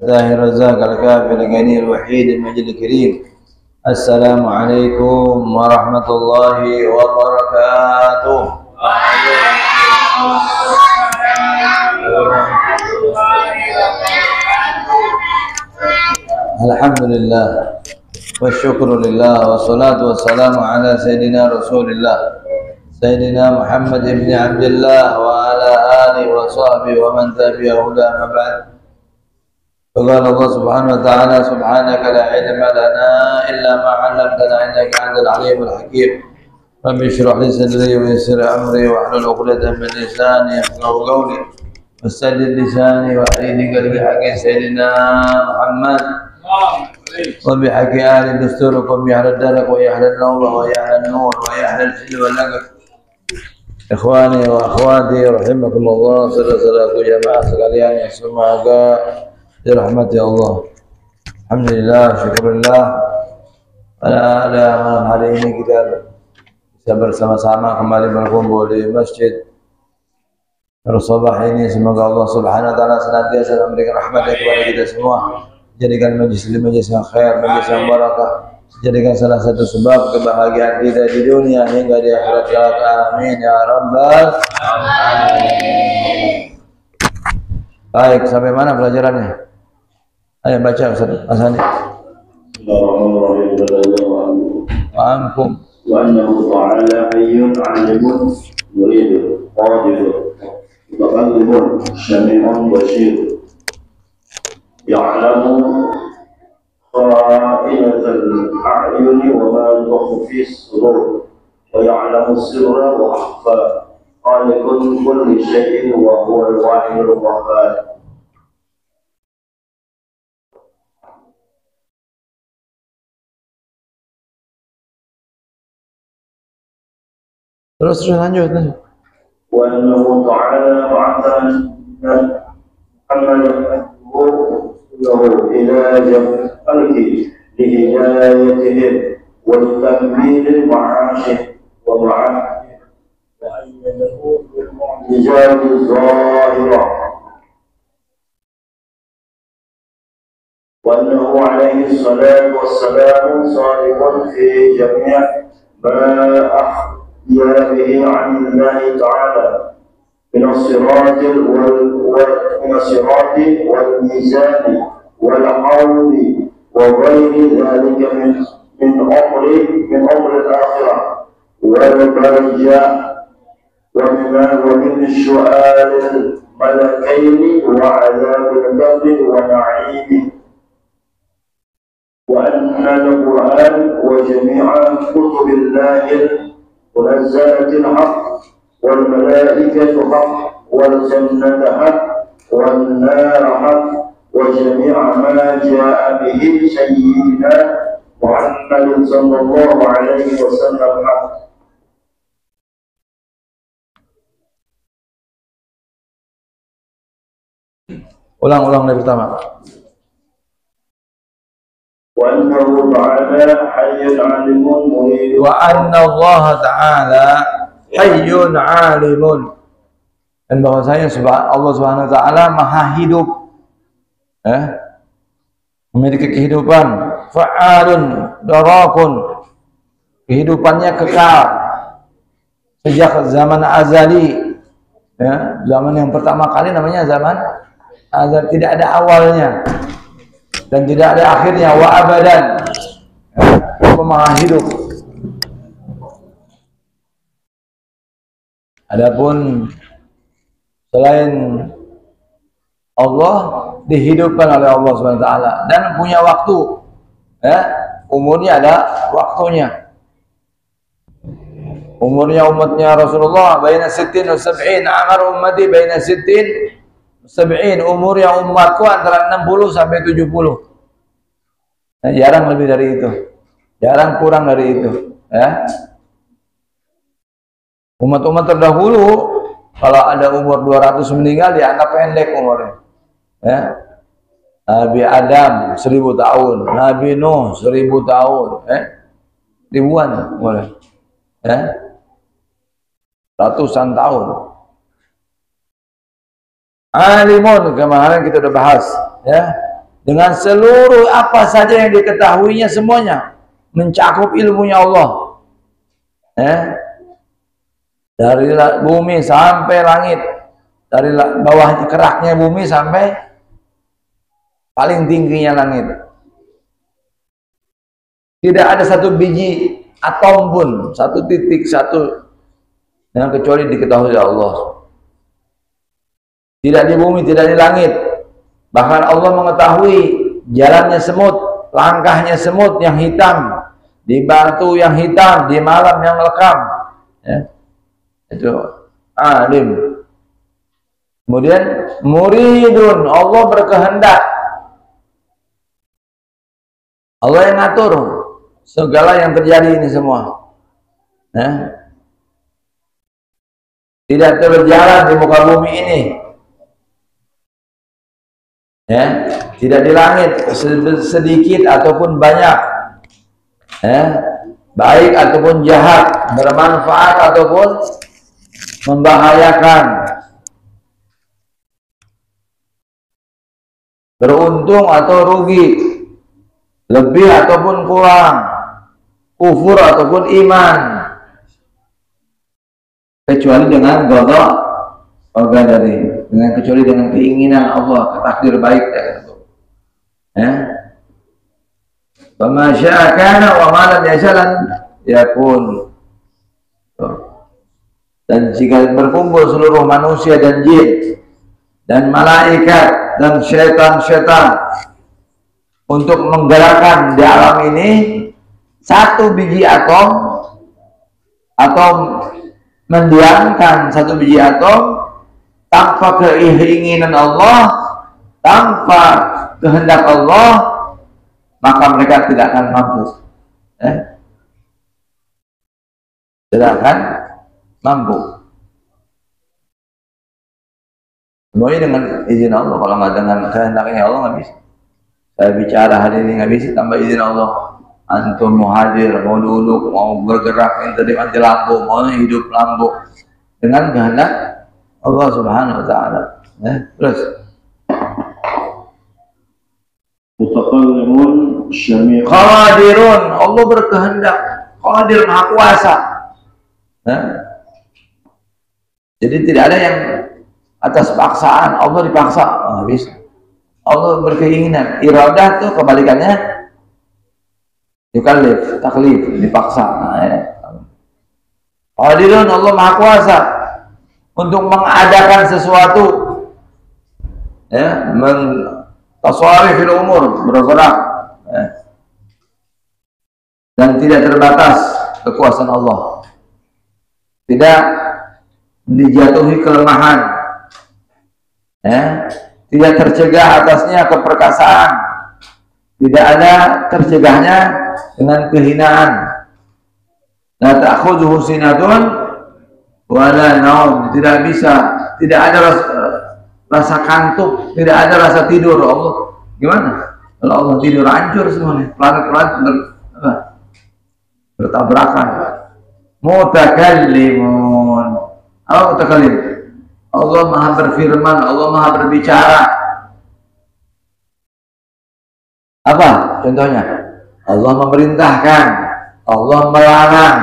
ظاهر الرزاق الكافي الغني الوحيد المجيد الكريم. السلام عليكم ورحمة الله وبركاته. الحمد لله والشكر لله والصلاة والسلام على سيدنا رسول الله سيدنا محمد بن عبد الله وعلى آله وصحبه ومن تبعه هدى ما بعد. فقال الله سبحانه وتعالى سبحانك لا علم لنا إلا ما علمتنا إنك أنت العليم الحكيم. رب اشرح لي صدري ويسر أمري واحلل عقدة من لساني يفقهوا قولي واستجد لساني واهدني قلبي حق سيدنا محمد وبحق آل دستوركم يا أهل الدرك ويا أهل النوبة ويا أهل النور ويا أهل الحل والنقد. Ikhwani wa akhwati rahimakumullah, saudara-saudaraku jamaah sekalian yang semoga dirahmati Allah. Alhamdulillah, syukurillah pada malam hari ini kita bisa bersama-sama kembali berkumpul di Masjid Ar-Sabah ini. Semoga Allah Subhanahu wa taala senantiasa memberikan rahmat kepada kita semua, jadikan majlis yang khair, majlis yang barakah, jadikan salah satu sebab kebahagiaan kita di dunia hingga di akhirat kelak. Amin ya rabbal alamin. Baik, sampai mana pelajarannya? Ayo baca Ustaz Hasani. Wa'ankum wa annahu ta'ala hayyun 'alimun muridun qadirun mutaqallibun syami'un basir ya'lamu خائنة الأعين وما تخفي الصدور ويعلم السر وأخفى خالق كل شيء وهو الواحد القهار. Terus lanjut. وأنه تعالى بعث محمدا له إلى جمعه لهدايتهم ولتكميل معاشه وأيده بالمعجزات الظاهرة. وأنه عليه الصلاة والسلام صادق في جميع ما أحيا به عن الله تعالى من الصراط والميزان والحوض وغير ذلك من أمر الآخرة والبرجاء ومن السؤال الملكين وعذاب القبر ونعيمه. وأن القرآن وجميع كتب الله المنزلة الحق والملائكة حق والجنة حق والنار حق وجميع ما جاء به سيدنا محمد صلى الله عليه وسلم حق. Ulang dari pertama. وأنه تعالى حي عليم مريد. وأن الله تعالى hayyun alimun, dan bahwasanya Allah Subhanahu wa taala maha hidup, memiliki kehidupan, fa'alun darakun, kehidupannya kekal sejak zaman azali, zaman yang pertama kali namanya zaman azali, tidak ada awalnya dan tidak ada akhirnya, wa abadan, maha hidup. Adapun selain Allah dihidupkan oleh Allah Subhanahu wa taala dan punya waktu, umurnya ada waktunya. Umurnya umatnya Rasulullah baina 60 wa 70, amar ummati baina 60 wa 70, umurnya umatku antara 60 sampai 70. Jarang lebih dari itu. Jarang kurang dari itu, Umat-umat terdahulu kalau ada umur 200 meninggal dianggap pendek umurnya. Nabi Adam 1000 tahun, Nabi Nuh 1000 tahun, ribuan umurnya. Ratusan tahun. Alimun kemarin kita udah bahas, dengan seluruh apa saja yang diketahuinya semuanya, mencakup ilmunya Allah. Dari bumi sampai langit, dari bawah keraknya bumi sampai paling tingginya langit. Tidak ada satu biji atom pun, satu titik, satu yang kecuali diketahui oleh Allah. Tidak di bumi, tidak di langit. Bahkan Allah mengetahui jalannya semut, langkahnya semut yang hitam, di batu yang hitam, di malam yang melekam. Itu alim. Kemudian muridun, Allah berkehendak. Allah yang ngatur segala yang terjadi ini semua. Tidak berjalan di muka bumi ini. Tidak di langit, sedikit ataupun banyak, baik ataupun jahat, bermanfaat ataupun membahayakan, beruntung atau rugi, lebih ataupun kurang, kufur ataupun iman, kecuali dengan qada wa qadari, dengan kecuali dengan keinginan Allah, takdir baik wa ma syaa kana wa ma lam yasha lam yakun. Dan jika berkumpul seluruh manusia dan jin dan malaikat dan syaitan-syaitan untuk menggerakkan di alam ini satu biji atom atau mendiamkan satu biji atom tanpa keinginan Allah, tanpa kehendak Allah, maka mereka tidak akan mampu. Tidak akan mampu. Semuanya dengan izin Allah. Kalau nggak dengan kehendaknya Allah nggak bisa. Saya bicara hari ini nggak bisa tanpa izin Allah. Antum mau hadir, mau duduk, mau bergerak, mati lampu, mau hidup lampu, dengan kehendak Allah Subhanahu wa Ta'ala. Terus mutakallimun syami', qadirun, Allah berkehendak, qadir, maha kuasa. Jadi tidak ada yang atas paksaan, Allah dipaksa, nggak bisa. Allah berkeinginan, iradah tuh kebalikannya yukallif, taklif, dipaksa. Qadirun, Allah maha kuasa untuk mengadakan sesuatu, tasarrufil umur, bergerak, dan tidak terbatas kekuasaan Allah, tidak dijatuhi kelemahan, tidak tercegah atasnya keperkasaan, tidak ada tercegahnya dengan kehinaan. La ta'khudhuhu sinatun wa la naum, tidak bisa, tidak ada rasa kantuk, tidak ada rasa tidur. Allah gimana? Kalau Allah tidur hancur semuanya, planet-planet bertabrakan. Mutakallimun, apa mutakallim? Allah maha berfirman, Allah maha berbicara. Apa contohnya? Allah memerintahkan, Allah melarang.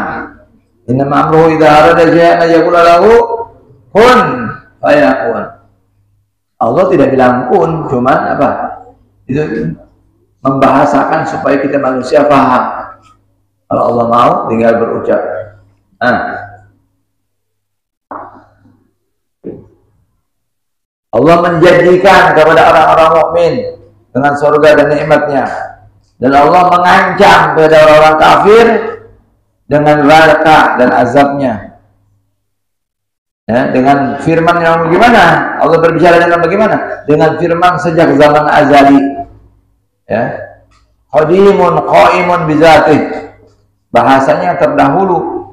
Innama amruhu idza arada syai'an yaqulu lahu kun fayakun. Allah tidak bilang kun, cuman apa? Itu membahasakan supaya kita manusia paham. Kalau Allah mau tinggal berucap. Allah menjanjikan kepada orang-orang mukmin dengan surga dan nikmatnya, dan Allah mengancam kepada orang-orang kafir dengan neraka dan azabnya. Dengan firman yang bagaimana? Allah berbicara dengan bagaimana? Dengan firman sejak zaman azali. Qadimun qaimun bizatih, bahasanya terdahulu,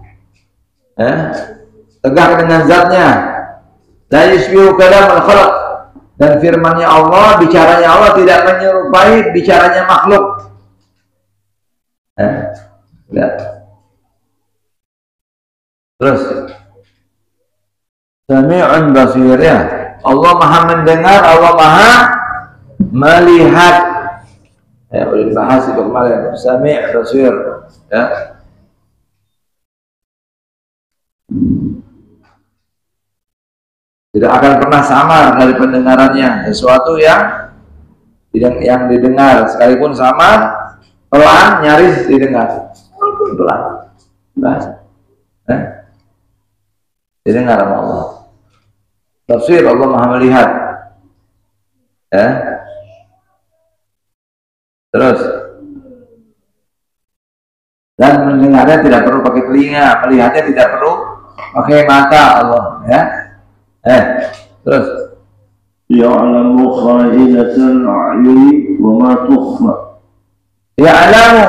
tegak dengan zatnya. La yusbihu kalamul khalq, dan firmannya Allah, bicaranya Allah tidak menyerupai bicaranya makhluk. Terus Sami'un basir, ya. Allah maha mendengar, Allah maha melihat. Ya, udah dibahas itu kemarin. Sami' basir. Ya. Tidak akan pernah samar dari pendengarannya. Sesuatu yang didengar sekalipun samar, pelan, nyaris didengar. Pelan. Didengar sama Allah. Tafsir, Allah Maha melihat. Ya. Terus, dan mendengarnya tidak perlu pakai telinga, melihatnya tidak perlu pakai mata Allah. Ya. Terus. Ya'lamu kha'inatal a'yuni wa ma tukhfa. Ya'lamu.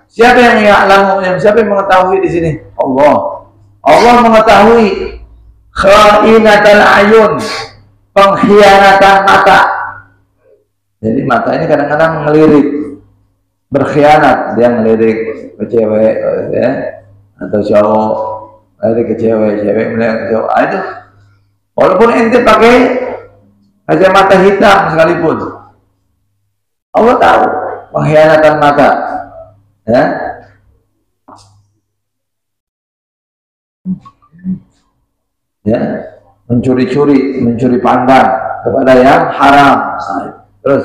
Siapa yang ya'lamu? Siapa yang mengetahui di sini? Allah. Allah mengetahui kha'inatal a'yun, pengkhianatan mata. Jadi mata ini kadang-kadang ngelirik, berkhianat, dia ngelirik ke cewek, ya, atau cowok, ngelirik ke cewek, cewek melihat ke cowok. Itu walaupun ente pakai kacamata hitam sekalipun, Allah tahu pengkhianatan mata, ya. Ya, mencuri pandang kepada yang haram. Terus,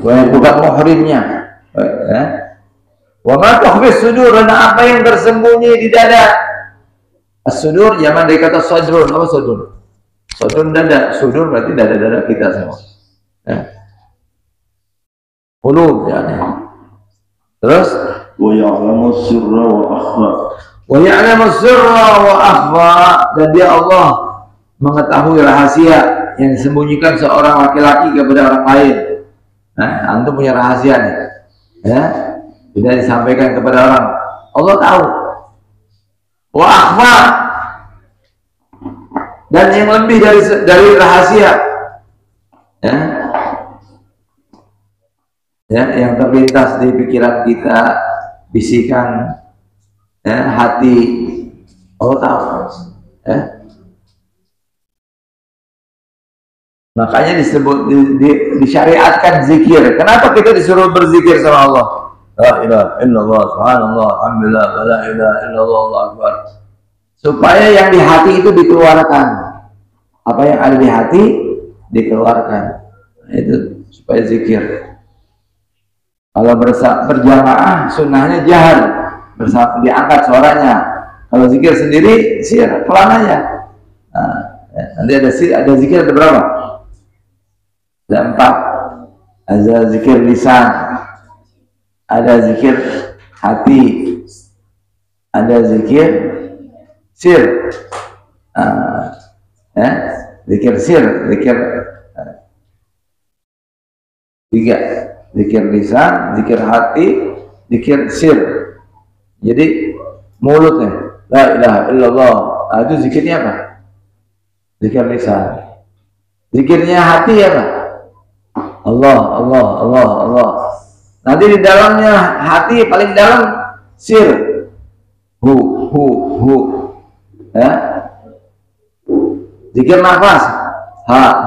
bukan muhrimnya. Ya. Wa ma tukhfis sudur, dan apa yang tersembunyi di dada. As-sudur zaman dari kata sadrun. Apa sadur? Sadur dada. Sudur berarti dada-dada kita semua. Ya. Qulub yani. Terus Wa ya'lamu sirra wa akhfa. Wa ya'lamu sirra wa akhfa, dan dia Allah mengetahui rahasia yang disembunyikan seorang laki-laki kepada orang lain. Nah, antum punya rahasia nih, ya, tidak disampaikan kepada orang. Allah tahu. Wa akhfa, dan yang lebih dari rahasia, ya, ya, yang terlintas di pikiran kita, bisikan, ya, hati, Allah tahu, ya. Makanya disebut disyariatkan zikir. Kenapa kita disuruh berzikir sama Allah? La ilaha illallah, subhanallah, alhamdulillah, la ilaha illallah, Allahu akbar. Supaya yang di hati itu dikeluarkan. Apa yang ada di hati dikeluarkan. Itu supaya zikir. Kalau berjamaah sunnahnya jahar, diangkat suaranya. Kalau zikir sendiri sir, pelan aja. Nah, nanti ada zikir ada berapa? Ada 4. Ada zikir lisan, ada zikir hati, ada zikir sir. Ya, zikir sir, zikir 3. Zikir lisan, zikir hati, zikir sir. Jadi mulutnya la ilaha illallah, itu zikirnya apa? Zikir lisan. Zikirnya hati apa? Allah, Allah, Allah, Allah. Nanti di dalamnya hati paling dalam sir. Hu. Ya. Zikir nafas.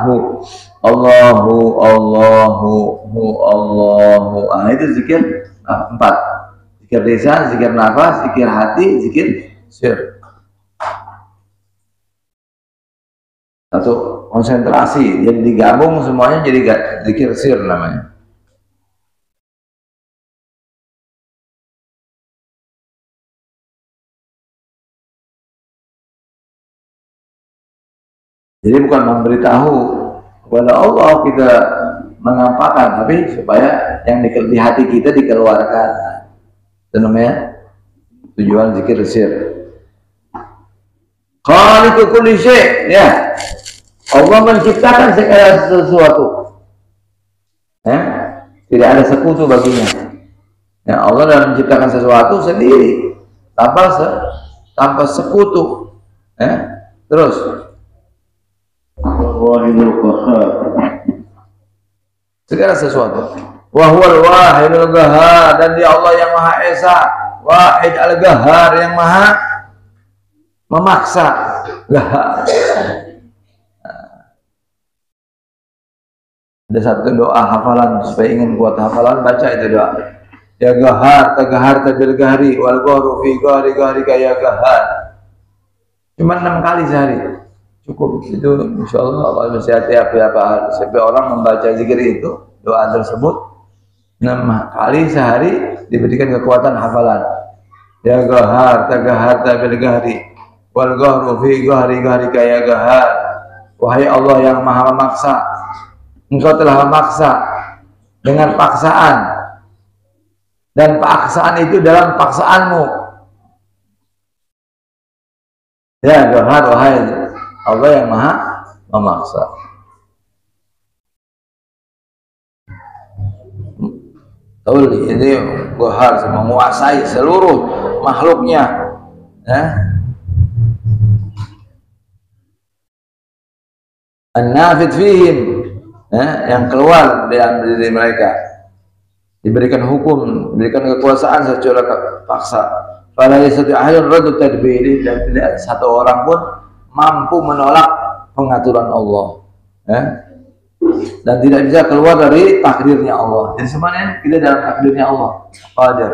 Hu. Allahu, Allahu, hu, Allahu. Itu zikir 4. Zikir lisan, zikir nafas, zikir hati, zikir sir. Satu konsentrasi, jadi digabung semuanya jadi zikir sir namanya. Jadi bukan memberitahu kepada Allah kita mengampakan, tapi supaya yang di hati kita dikeluarkan. Itu namanya tujuan zikir sir. Khaliqu kulli syai', ya. Allah menciptakan segala sesuatu. Ya? Tidak ada sekutu baginya. Ya, Allah dalam menciptakan sesuatu sendiri tanpa sekutu. Ya? Terus segala sesuatu. Wa huwal wahidul qahhar, dan dia Allah yang Maha Esa, Wahid al-Qahhar, yang Maha memaksa, Qahhar. Ada satu doa hafalan, supaya ingin kuat hafalan, baca itu doa. Ya Gahar, tagahar tabil gahri, wal ghahru fi ghahri ghahrika ya Gahar. Cuma 6 kali sehari. Cukup itu, insya Allah kalau masih hati-hati apa sampai orang membaca zikir itu, doa tersebut 6 kali sehari diberikan kekuatan hafalan. Ya Gahar, tagahar tabil gahri, wal ghahru fi ghahri ghahrika ya Gahar. Wahai Allah yang maha memaksa, Engkau telah memaksa dengan paksaan, dan paksaan itu dalam paksaanmu. Ya Gahar, wahai Allah yang maha memaksa. Tauli ini Gahar, menguasai seluruh makhluknya. An-nafid fihim, yang keluar dari mereka, diberikan hukum, diberikan kekuasaan secara paksa. Fala yastati ahadun raddu tadbiri, dan tidak satu orang pun mampu menolak pengaturan Allah, dan tidak bisa keluar dari takdirnya Allah. Jadi semuanya kita dalam takdirnya Allah. Qadir.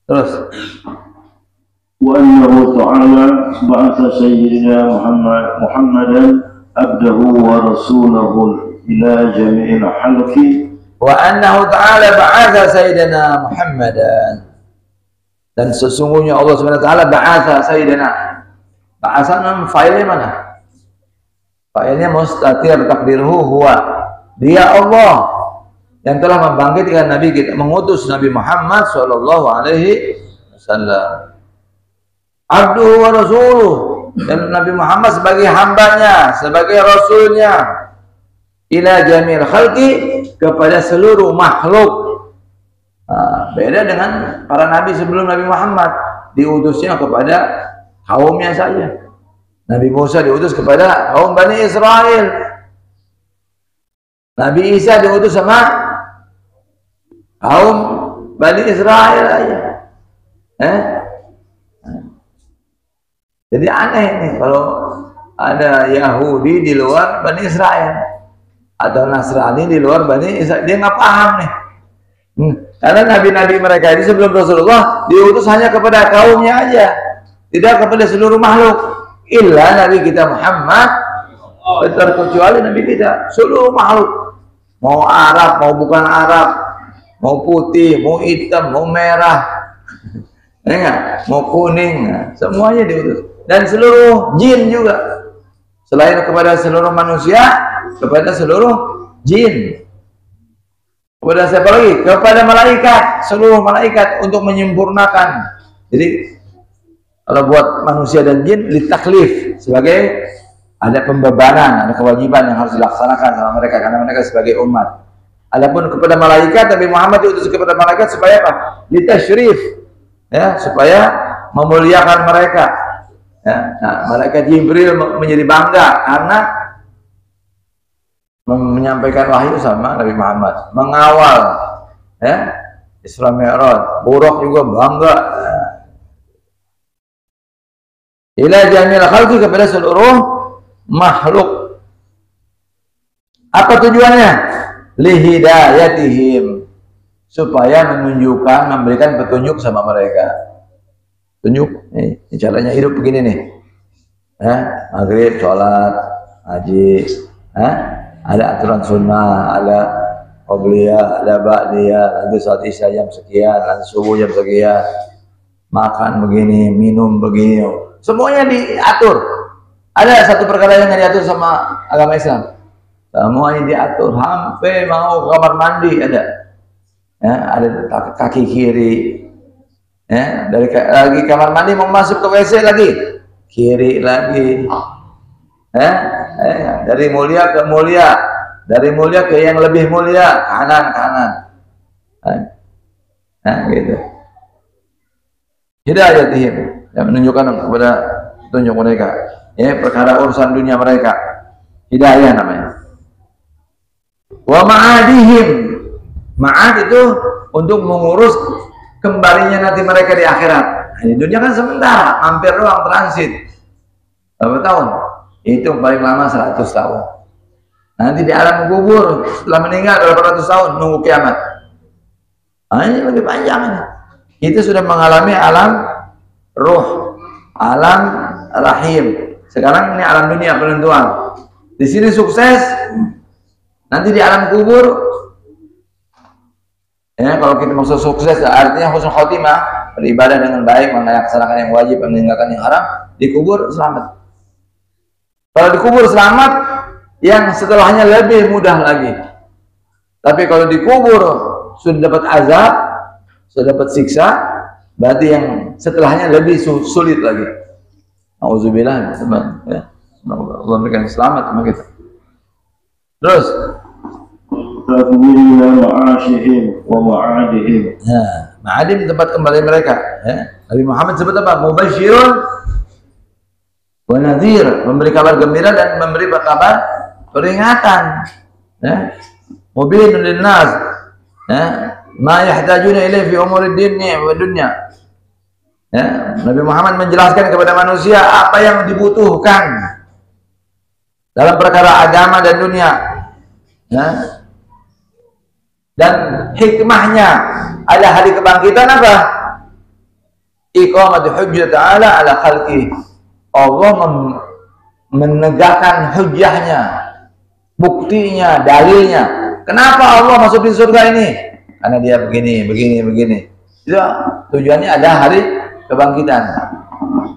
Terus wa annahu ta'ala ba'atha sayyidina Muhammadan abdahu wa rasulahu ila jami'il halqi, wa annahu ta'ala ba'atha sayyidina Muhammadan, dan sesungguhnya Allah Subhanahu wa taala ba'atha sayyidina. Ba'atha failnya mana? Failnya mustatir takdiruhu huwa, dia Allah yang telah membangkitkan Nabi kita, mengutus Nabi Muhammad sallallahu alaihi wasallam. Abduhu wa rasuluh, dan Nabi Muhammad sebagai hambanya, sebagai rasulnya, ila jamil khalqi, kepada seluruh makhluk. Beda dengan para nabi sebelum Nabi Muhammad, diutusnya kepada kaumnya saja. Nabi Musa diutus kepada kaum Bani Israel. Nabi Isa diutus sama kaum Bani Israel aja. Jadi aneh nih kalau ada Yahudi di luar Bani Israel atau Nasrani di luar Bani Israel, dia nggak paham nih. Karena nabi-nabi mereka ini sebelum Rasulullah diutus hanya kepada kaumnya aja, tidak kepada seluruh makhluk. Illa Nabi kita Muhammad, terkecuali Nabi kita, seluruh makhluk, mau Arab, mau bukan Arab, mau putih, mau hitam, mau merah, mau kuning, semuanya diutus. Dan seluruh jin juga, selain kepada seluruh manusia, kepada seluruh jin. Kepada siapa lagi? Kepada malaikat, seluruh malaikat, untuk menyempurnakan. Jadi kalau buat manusia dan jin litaklif, sebagai ada pembebanan, ada kewajiban yang harus dilaksanakan sama mereka karena mereka sebagai umat. Adapun kepada malaikat, Nabi Muhammad diutus kepada malaikat supaya apa? Litasyrif, supaya memuliakan mereka. Nah, malaikat Jibril menjadi bangga karena menyampaikan wahyu sama Nabi Muhammad, mengawal Isra Mi'raj. Buraq juga bangga. Ila jamil khalqi, kepada seluruh makhluk. Apa tujuannya? Lihidayatihim, supaya menunjukkan, memberikan petunjuk sama mereka. Tunjuk, ini caranya hidup begini nih. Maghrib, sholat, haji, ada aturan sunnah, ada qobliyah, ada ba'diyah, nanti saat isya jam sekian, nanti subuh jam sekian, makan begini, minum begini, semuanya diatur. Ada satu perkara yang diatur sama agama Islam, semuanya diatur. Sampai mau kamar mandi ada kaki kiri, dari lagi kamar mandi mau masuk ke WC lagi kiri lagi, dari mulia ke mulia, dari mulia ke yang lebih mulia, kanan. Gitu. Hidayatihim, yang menunjukkan kepada tunjuk mereka, perkara urusan dunia mereka, hidayah namanya. Wa ma'adihim, ma'ad itu untuk mengurus kembalinya nanti mereka di akhirat. Di dunia kan sementara, hampir doang transit. Berapa tahun? Itu paling lama 100 tahun. Nanti di alam kubur setelah meninggal 800 tahun nunggu kiamat. Nah, ini lebih panjang ini. Kita sudah mengalami alam ruh, alam rahim. Sekarang ini alam dunia penentuan. Di sini sukses, nanti di alam kubur, ya kalau kita maksud sukses artinya husnul khotimah, beribadah dengan baik, melaksanakan yang wajib, meninggalkan yang haram, di kubur selamat. Kalau di kubur selamat, yang setelahnya lebih mudah lagi. Tapi kalau di kubur sudah dapat azab, sudah dapat siksa, berarti yang setelahnya lebih sulit lagi. Auzubillah, ya. Allah berikan selamat sama kita. Terus tadwirina ma'ashihim wa ma'adihim. Nah, ma'adim tempat kembali mereka. Ya. Nabi Muhammad sebut apa? Mubashirun wa nadhir, memberi kabar gembira dan memberi kabar peringatan. Ya. Mubinun linnas. Ya. Ma yahtajuna ilaihi fi umuri dinni wa dunya. Ya. Nabi Muhammad menjelaskan kepada manusia apa yang dibutuhkan dalam perkara agama dan dunia. Ya. Dan hikmahnya ada hari kebangkitan apa? Iqamatu hujjah ta'ala ala khalqih. Allah menegakkan hujjahnya, buktinya, dalilnya. Kenapa Allah masuk di surga ini? Karena dia begini. Itu tujuannya ada hari kebangkitan.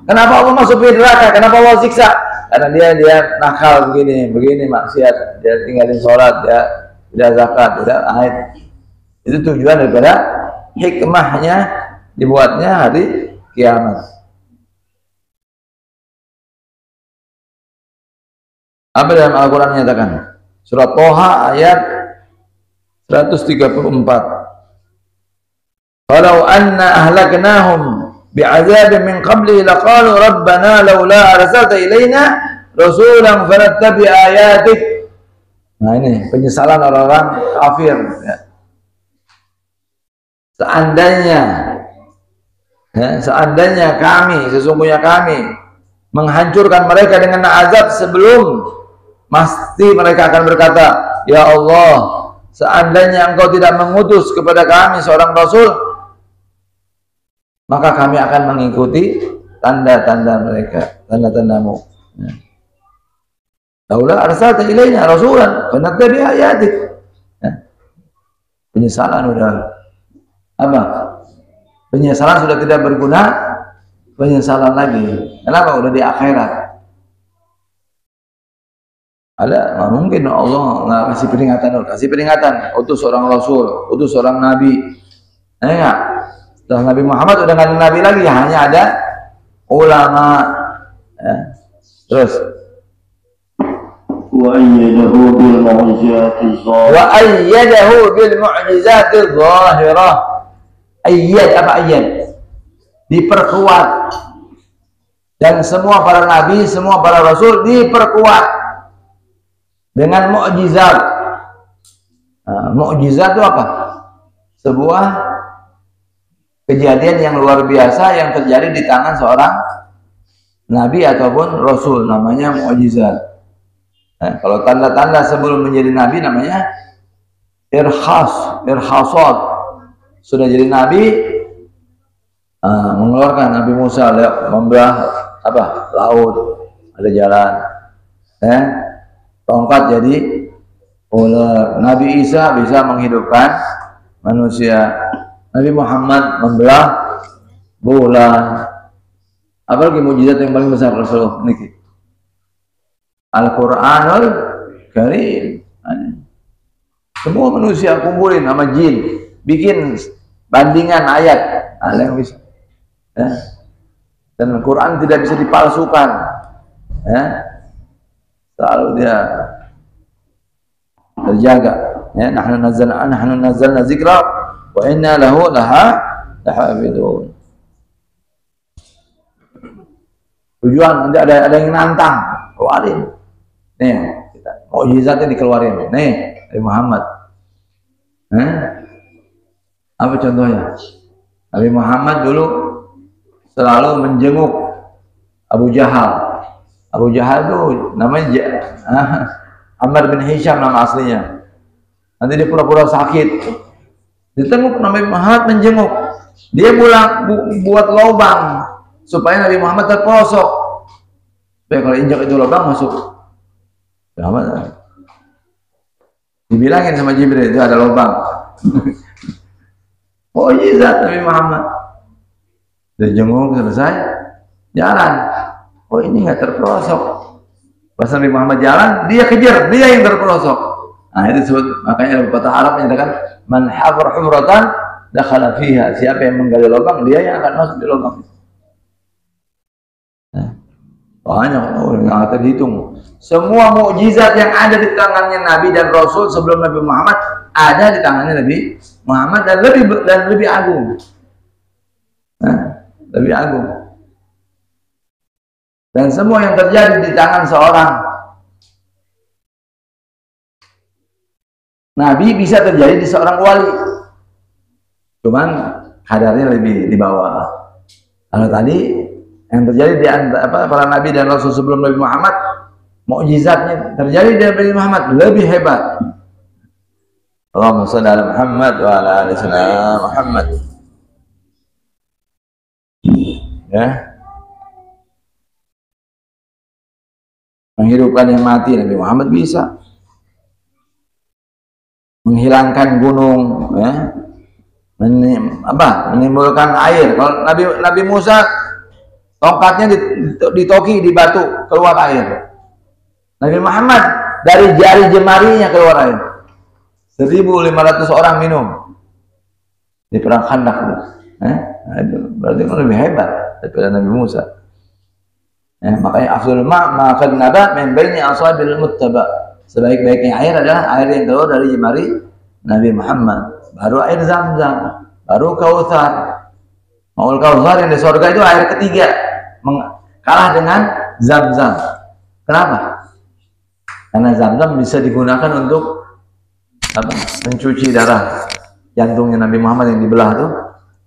Kenapa Allah masuk di neraka? Kenapa Allah siksa? Karena dia nakal begini maksiat. Dia tinggalin sholat, dia tidak zakat, tidak haid. Itu tujuan daripada hikmahnya dibuatnya hari kiamat. Apa dalam Al-Quran menyatakan? Surat Toha ayat 134. Walau anna ahlaknahum bi'adzabin min qabli laqalu rabbana laula arsalta ilaina rasulan fanattabi ayatik. Nah ini penyesalan orang-orang kafir. Ya. Seandainya kami, sesungguhnya kami menghancurkan mereka dengan azab sebelum, pasti mereka akan berkata, ya Allah, seandainya engkau tidak mengutus kepada kami seorang rasul, maka kami akan mengikuti tanda-tanda mereka, tanda-tandamu. Ya. Laula arsalta ilaina rasulan fanattabi ayatik. Ya. Penyesalan sudah apa? Penyesalan sudah tidak berguna, penyesalan lagi. Kenapa? Udah di akhirat. Ada, mungkin Allah nggak kasih peringatan, utus seorang rasul, utus seorang nabi. Enggak. Setelah Nabi Muhammad udah nggak ada nabi lagi, hanya ada ulama. Ya. Terus wa ayyadahu bil mu'jizati dhahirah. Ayyad apa ayyad? Diperkuat. Dan semua para nabi, semua para rasul diperkuat dengan mukjizat. Nah, mukjizat itu apa? Sebuah kejadian yang luar biasa yang terjadi di tangan seorang nabi ataupun rasul, namanya mukjizat. Nah, kalau tanda-tanda sebelum menjadi nabi namanya irhasat. Sudah jadi nabi, mengeluarkan Nabi Musa membelah apa? Laut, ada jalan. Tongkat jadi ular. Nabi Isa bisa menghidupkan manusia. Nabi Muhammad membelah bulan. Apalagi mujizat yang paling besar Rasulullah niki? Al-Qur'anul Karim. Semua manusia kumpulin sama jin, bikin bandingan ayat. Ada yang bisa. Ya. Dan Al-Quran tidak bisa dipalsukan. Ya. Selalu dia terjaga. Ya, nahnu nazzalna dzikra wa inna lahu lahafidun. Tujuan nanti ada yang nantang, keluarin. Nih, mukjizatnya dikeluarin. Nih, dari Muhammad. Apa contohnya? Nabi Muhammad dulu selalu menjenguk Abu Jahal. Abu Jahal itu namanya Ammar bin Hisham nama aslinya. Nanti dia pura-pura sakit. Ditengok Nabi Muhammad menjenguk. Dia buat lubang supaya Nabi Muhammad terperosok. Supaya kalau injak itu lubang masuk. Muhammad dibilangin sama Jibril itu ada lubang. Mukjizat Nabi Muhammad. Dia jenguk selesai, jalan. Oh ini nggak terperosok. Pas Nabi Muhammad jalan, dia kejar, dia yang terperosok. Nah itu disebut, makanya pepatah Arab menyatakan man hafar humratan dakhala fiha. Siapa yang menggali lubang, dia yang akan masuk di lubang. Nah, banyak yang akan terhitung. Semua mukjizat yang ada di tangannya Nabi dan Rasul sebelum Nabi Muhammad ada di tangannya Nabi Muhammad dan lebih agung. Nah, lebih agung. Dan semua yang terjadi di tangan seorang Nabi bisa terjadi di seorang wali. Cuman kadarnya lebih di bawah. Kalau tadi yang terjadi di antara para Nabi dan Rasul sebelum Nabi Muhammad, mukjizatnya terjadi di Nabi Muhammad lebih hebat. Allahumma shalli ala Muhammad wa ala ali sayyidina Muhammad. Ya. Menghidupkan yang mati Nabi Muhammad bisa. Menghilangkan gunung, ya. Menimbulkan air. Kalau Nabi Musa tongkatnya ditoki di batu keluar air. Nabi Muhammad dari jari jemarinya keluar air. 1.500 orang minum di perang Khandaq. Berarti lebih hebat daripada Nabi Musa. Makanya afdalul maka naba min baini asabil muttaba. Sebaik-baiknya air adalah air yang keluar dari jemari Nabi Muhammad. Baru air Zam-Zam, baru Kautsar. Maul Kautsar yang di surga itu air ketiga, kalah dengan Zam-Zam. Kenapa? Karena Zam-Zam bisa digunakan untuk mencuci darah jantungnya Nabi Muhammad yang dibelah tuh,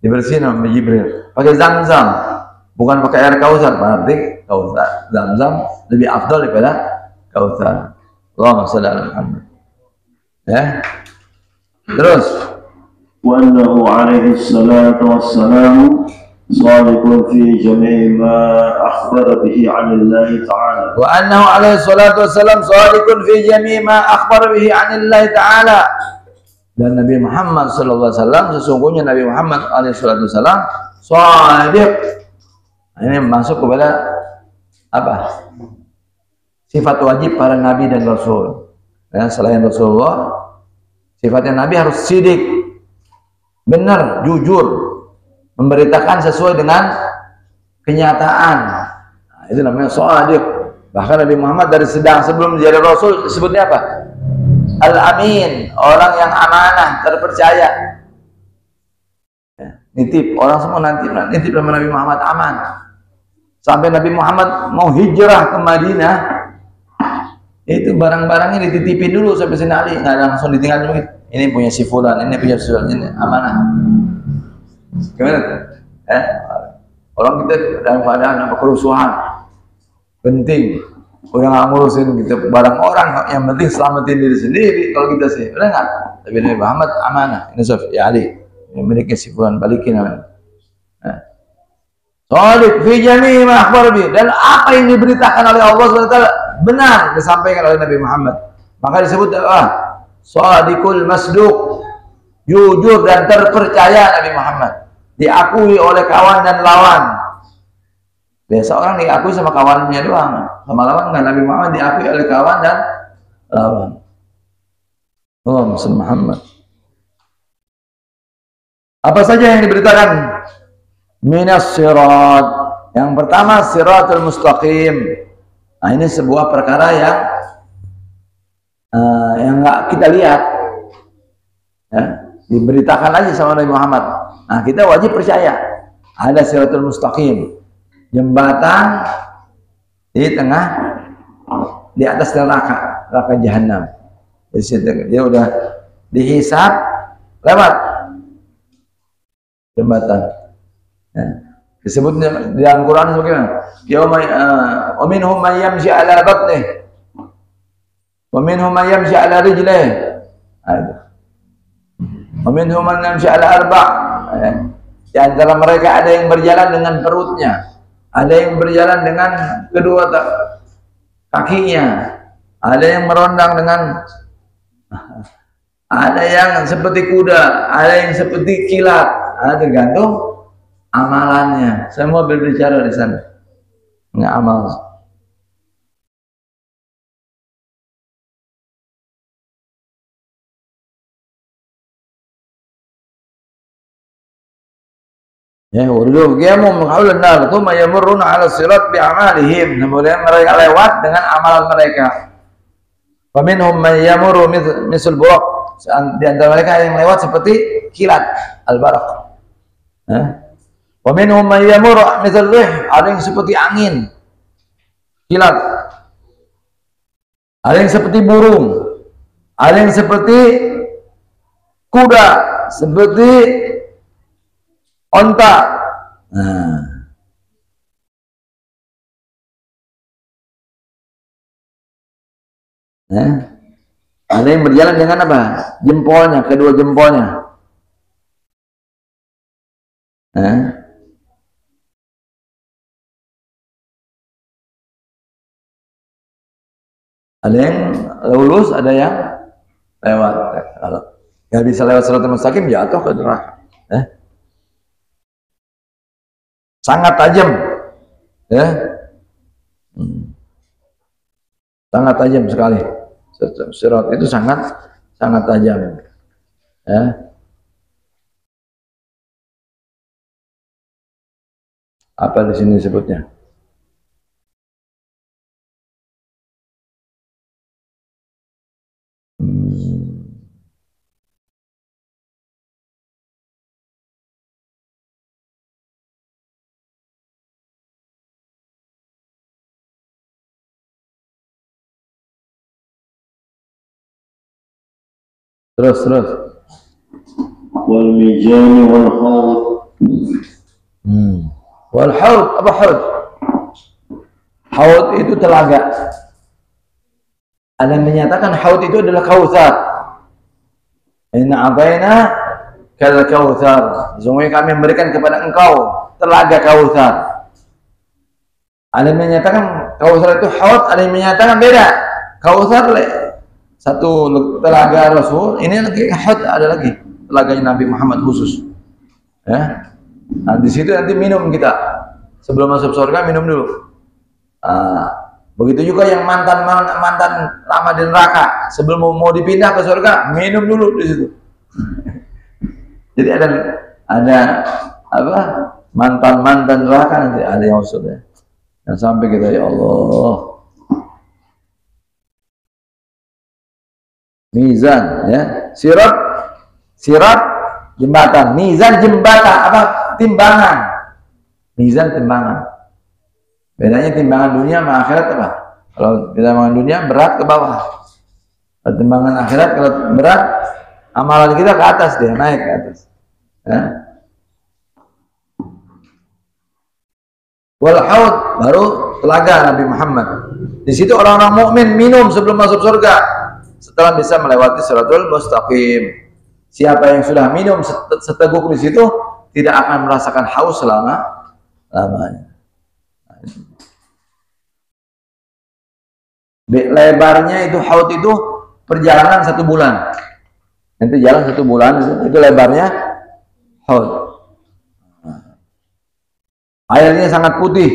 dibersihin sama Jibril. Pakai Zam-Zam, bukan pakai air Kautsar. Berarti Kautsar, Zam-Zam lebih afdal daripada Kautsar. Allahumma shalli ala Muhammad. Ya. Terus wa annahu alaihi salatu wassalamu shadiqun fi jami'i ma akhbara bihi 'anillahi ta'ala. Wa annahu alaihi salatu wassalam shadiqun fi jami'i ma akhbara bihi 'anillahi ta'ala. Dan Nabi Muhammad sallallahu alaihi wasallam, sesungguhnya Nabi Muhammad alaihi salatu wassalam shadiq. Ini masuk kepada apa? Sifat wajib para nabi dan rasul. Ya, selain Rasulullah, sifatnya nabi harus sidik, benar, jujur, memberitakan sesuai dengan kenyataan. Nah, itu namanya shadiq. Bahkan Nabi Muhammad dari sebelum menjadi rasul disebutnya apa? Al-Amin, orang yang amanah, terpercaya. Ya, nitip, orang semua nanti nitip sama Nabi Muhammad aman. Sampai Nabi Muhammad mau hijrah ke Madinah, itu barang-barangnya dititipin dulu sampai sini Ali, nggak langsung ditinggal dulu. Ini punya si fulan, ini punya si fulan, ini amanah. Gimana? Orang kita dalam keadaan apa kerusuhan, penting, udah nggak ngurusin kita barang orang, yang penting selamatin diri sendiri. Kalau kita sih, udah nggak. Tapi Nabi Muhammad amanah. Ini ya Ali, yang memiliki si fulan balikin amanah. Shadiq fi jami'i ma akhbar bi, dan apa yang diberitakan oleh Allah SWT benar disampaikan oleh Nabi Muhammad. Maka disebut shadiqul masduq, jujur dan terpercaya Nabi Muhammad, diakui oleh kawan dan lawan. Biasa orang diakui sama kawannya doang, sama lawan nggak. Nabi Muhammad diakui oleh kawan dan lawan. Allahumma shalli Muhammad. Apa saja yang diberitakan? Minas sirat. Yang pertama siratul mustaqim. Nah, ini sebuah perkara yang nggak kita lihat, ya, diberitakan aja sama Nabi Muhammad. Nah, kita wajib percaya ada siratul mustaqim, jembatan di tengah, di atas neraka jahanam. Dia udah dihisab lewat jembatan. Ya. Disebutnya di Al-Quran sebagaimana? Yauma minhum man yamshi ala batnih. Wa minhum man yamshi ala rijlihi. Wa minhum man yamshi ala arba'. Di antara mereka ada yang berjalan dengan perutnya, ada yang berjalan dengan kedua kakinya, ada yang merondang dengan, ada yang seperti kuda, ada yang seperti kilat, tergantung amalannya. Semua berbicara di sana. Nggak amal. Ya, urdu qiyamum haulan nar, thumma yamurruna 'ala sirat bi'amalihim. Kemudian mereka lewat dengan amalan mereka. Wa minhum man yamurru misal buraq. Di antara mereka yang lewat seperti kilat, al-baraq. Wa minhum man yamurru misal rih, ada yang seperti angin, kilat. Ada yang seperti burung, ada yang seperti kuda, seperti onta. Ada yang berjalan dengan apa? Jempolnya, kedua jempolnya. Ada yang lulus, ada yang lewat. Kalau nggak bisa lewat siratal mustaqim, jatuh ke neraka. Sangat tajam, ya, sangat tajam sekali. Sirat itu sangat tajam, ya. Apa di sini disebutnya? Terus. Wal mizan wal haud. Wal haud, apa haud? Haud itu telaga. Ada yang menyatakan haud itu adalah kautsar. Inna a'tayna kal kautsar. Sesungguhnya kami memberikan kepada engkau telaga kautsar. Ada yang menyatakan kautsar itu haud, ada yang menyatakan beda. Kautsar satu telaga Rasul, ini lagi haud, ada lagi telaganya Nabi Muhammad khusus. Ya. Nah, di situ nanti minum kita. Sebelum masuk surga minum dulu. Begitu juga yang mantan lama di neraka, sebelum mau dipindah ke surga, minum dulu di situ. Jadi ada apa? Mantan neraka nanti ada yang maksudnya. Dan sampai kita, ya Allah. Mizan, ya. Sirat jembatan, mizan jembatan, apa? Timbangan. Mizan timbangan. Bedanya timbangan dunia sama akhirat apa? Kalau timbangan dunia berat ke bawah. Kalau timbangan akhirat kalau berat, amalan kita ke atas, dia naik ke atas. Ya. Wal haud, baru telaga Nabi Muhammad. Di situ orang-orang mukmin minum sebelum masuk surga. Setelah bisa melewati siratul mustaqim. Siapa yang sudah minum seteguk di situ tidak akan merasakan haus lamanya. Lebarnya itu haud itu perjalanan 1 bulan. Nanti jalan 1 bulan itu lebarnya haud. Airnya sangat putih,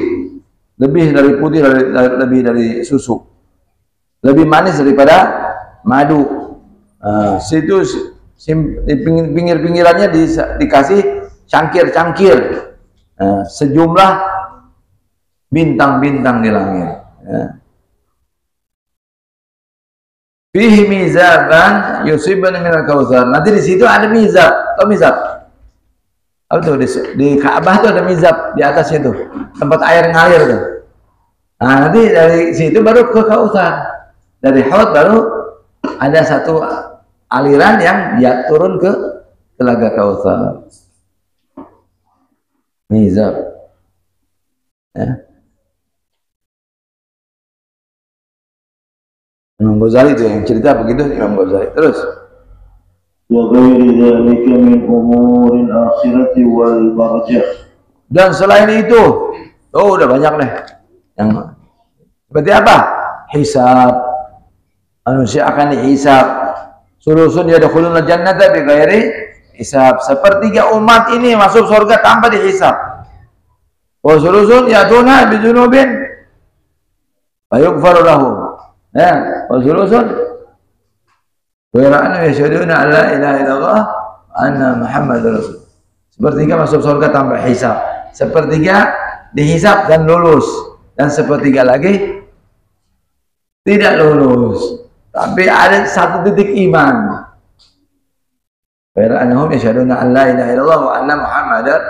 lebih dari putih, lebih dari susu, lebih manis daripada madu. Situ di pinggir-pinggirannya dikasih cangkir-cangkir, sejumlah bintang-bintang di langit. Fihi mizaban yusiban minal kautsar. Nanti di situ ada mizab. Tahu mizab? Apa tuh di Ka'bah tuh ada mizab di atasnya tuh, tempat air ngalir tuh. Nah, nanti dari situ baru ke kautsar. Dari haud baru ada satu aliran yang dia turun ke telaga kautsar. Mizab. Ya. Imam Ghazali itu yang cerita begitu, Imam Ghazali. Terus وغير ذلك من أمور الآخرة والبرزخ. Dan selain itu, udah banyak deh. Yang seperti apa? Hisab. Manusia akan dihisab. Sulusun yadkhuluna jannata bighairi hisab. Sepertiga umat ini masuk surga tanpa dihisab. Wa sulusun yatuna bijunubin fayughfaru lahum. Ya, wa sulusun wa yashhaduna an la ilaha illallah anna Muhammadar Rasul. Sepertiga masuk surga tanpa hisab. Sepertiga dihisab dan lulus. Dan sepertiga lagi tidak lulus. Tapi ada satu titik iman. Anhum yashhaduna an la ilaha illallah wa anna Muhammadar.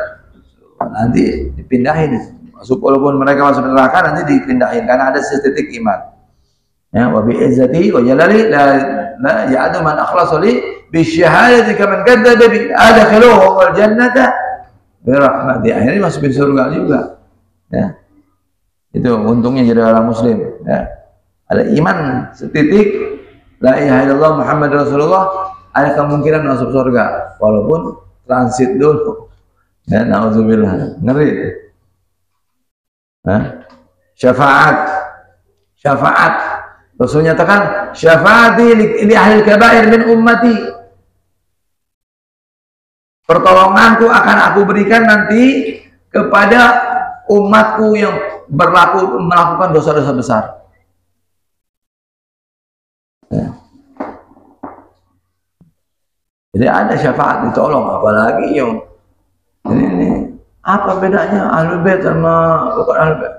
Nanti dipindahin. Masuk walaupun mereka masuk neraka nanti dipindahin karena ada setitik iman. Ya, wa bi izzati wa jalali la ya'adu man akhlasa li bi syahadati kaman kadzdzaba bi adkhiluhu wal jannata bi rahmati. Akhirnya masuk surga juga. Ya. Itu untungnya jadi orang muslim, ya. Ada iman setitik la ilaha illallah Muhammad Rasulullah, ada kemungkinan masuk surga walaupun transit dulu. Ya, na'udzubillah. Ngeri. Syafaat. Rasul nyatakan syafaati li ahli kabair min ummati. Pertolonganku akan aku berikan nanti kepada umatku yang melakukan dosa-dosa besar. Ya. Jadi ada syafaat ditolong, apalagi yang ini apa bedanya Ahlul Bait sama bukan Ahlul Bait?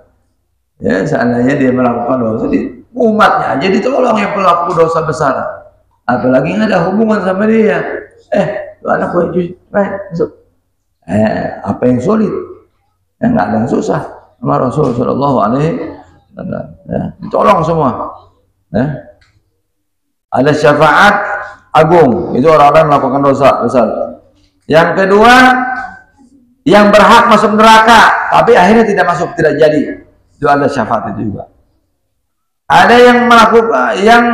Ya, seandainya dia melakukan dosa, umatnya aja ditolong yang pelaku dosa besar. Apalagi yang ada hubungan sama dia. Itu anak gue masuk. Apa yang sulit? Nggak ada yang susah. Sama Rasul Shallallahu Alaihi Wasallam. Ya, ditolong semua. Ya. Ada syafaat agung, itu orang-orang melakukan dosa besar. Yang kedua, yang berhak masuk neraka, tapi akhirnya tidak masuk, tidak jadi. Itu ada syafaat itu juga. Ada yang melakukan, yang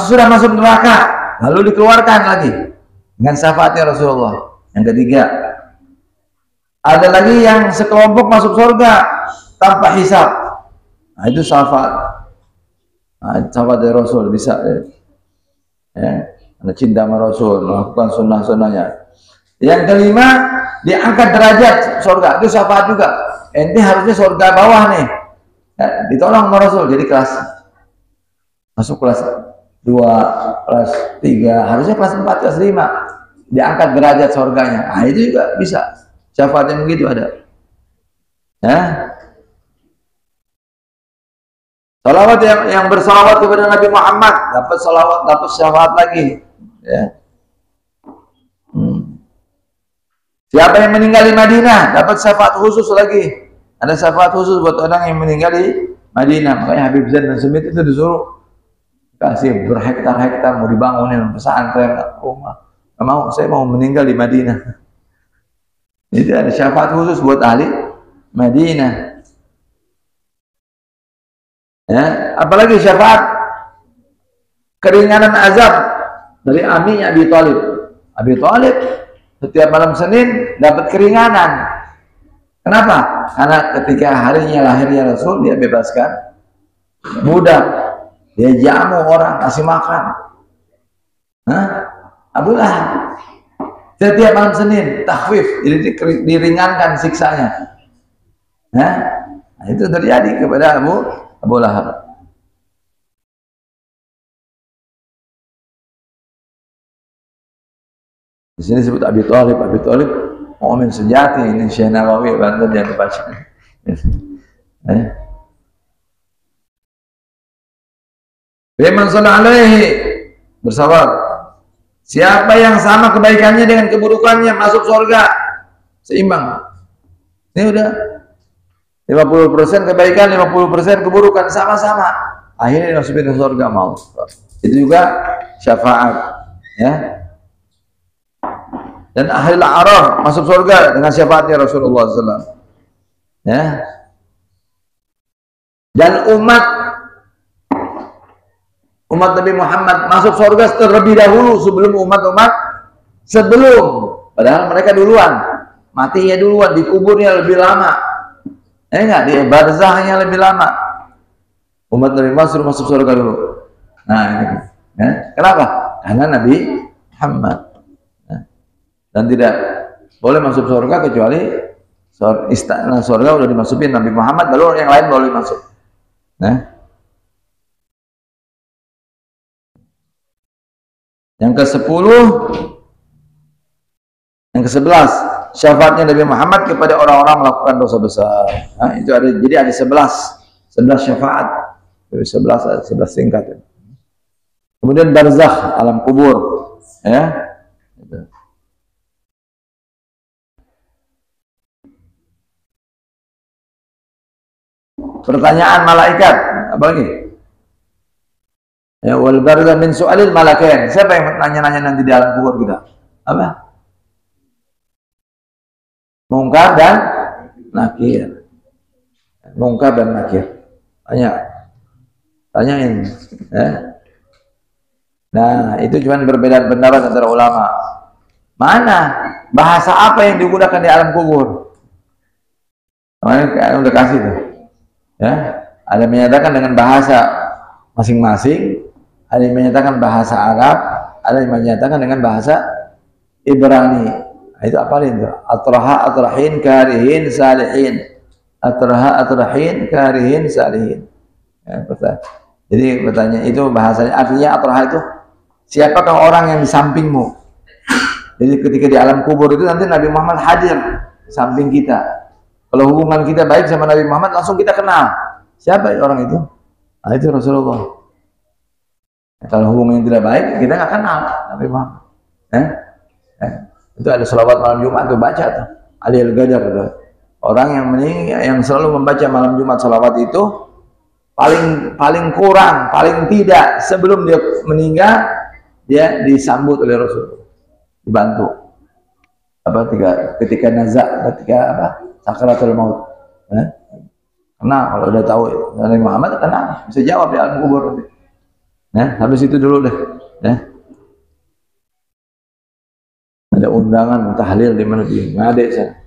sudah masuk neraka, lalu dikeluarkan lagi dengan syafaatnya Rasulullah. Yang ketiga, ada lagi yang sekelompok masuk surga tanpa hisab. Nah, itu syafaat. Syafaat dari Rasul bisa. Ya, ada cinta sama Rasul, melakukan sunnah-sunnahnya. Yang kelima, diangkat derajat surga, itu syafaat juga. Ini harusnya surga bawah nih. Ya, ditolong sama Rasul, jadi kelas masuk kelas 2, kelas 3, harusnya kelas 4, kelas 5. Diangkat derajat surganya. Nah, itu juga bisa. Syafaat yang begitu ada. Ya. Salawat yang bersalawat kepada Nabi Muhammad dapat salawat, dapat syafaat lagi. Ya. Siapa yang meninggal di Madinah dapat syafaat khusus lagi. Ada syafaat khusus buat orang yang meninggal di Madinah. Makanya Habib Zain dan Semit itu disuruh kasih berhektar-hektar mau dibangunin pesantren, rumah. Nggak mau, saya mau meninggal di Madinah. Itu ada syafaat khusus buat ahli Madinah. Ya, apalagi syafaat keringanan azab dari aminya Abi Thalib. Abi Thalib setiap malam Senin dapat keringanan. Kenapa? Karena ketika harinya lahirnya Rasul, dia bebaskan budak, dia jamu orang, kasih makan. Abu Lahab setiap malam Senin takhfif, jadi diringankan siksanya. Nah, itu terjadi kepada Abu Lahab. Di sini disebut Abi Thalib. Abi Thalib mukmin sejati. Ini Syekh Nawawi Banten yang dibaca. Biman sallallahu alaihi bersabar. Siapa yang sama kebaikannya dengan keburukannya masuk surga seimbang. Ini udah 50% kebaikan, 50% keburukan sama-sama. Akhirnya masukin ke surga mau. Itu juga syafaat, ya. Dan ahli A'raf masuk surga dengan syafaatnya Rasulullah SAW. Ya. Dan umat umat Nabi Muhammad masuk surga terlebih dahulu sebelum umat-umat sebelum. Padahal mereka duluan, matinya duluan, dikuburnya lebih lama. Enggak, di barzahnya lebih lama. Umat Nabi Muhammad suruh masuk surga dulu. Nah, ini. Kenapa? Karena Nabi Muhammad. Dan tidak boleh masuk surga kecuali istana surga udah dimasukin Nabi Muhammad, baru yang lain boleh masuk. Yang ke-10, yang ke-11, syafaatnya Nabi Muhammad kepada orang-orang melakukan dosa besar. Itu ada, jadi ada 11 syafaat. Dari 11 ada 11 tingkat. Kemudian barzakh, alam kubur, ya. Pertanyaan malaikat, apa lagi? Ya, wal barzakh min su'alil malakain. Siapa yang nanya-nanya nanti di alam kubur kita? Apa? Mungkar dan nakir. Mungkar dan nakir. Tanyain, ya. Nah, itu cuma berbeda pendapat antara ulama. Mana bahasa apa yang digunakan di alam kubur? Kemarin udah kasih tuh. Ya, ada menyatakan dengan bahasa masing-masing, ada yang menyatakan bahasa Arab, ada yang menyatakan dengan bahasa Ibrani. Nah, itu apalin tuh? Atraha, atrahin, karihin, salihin. Atraha, atrahin, karihin, salihin. Ya, jadi pertanyaan itu bahasanya, artinya atraha itu siapakah orang yang di sampingmu? Jadi ketika di alam kubur itu nanti Nabi Muhammad hadir samping kita. Kalau hubungan kita baik sama Nabi Muhammad, langsung kita kenal. Siapa orang itu? Nah, itu Rasulullah. Kalau hubungan yang tidak baik, kita nggak kenal Nabi Muhammad. Itu ada selawat malam Jumat tuh, baca tuh. Ali Al-Ghadar tuh. Orang yang selalu membaca malam Jumat selawat itu paling kurang, paling tidak sebelum dia meninggal, dia disambut oleh Rasulullah, dibantu. Ketika nazak, ketika sakaratul maut. Karena kalau udah tahu Nabi Muhammad, kenal, bisa jawab di alam kubur. Habis itu dulu deh. Ada undangan tahlil di mana di Ngade sana.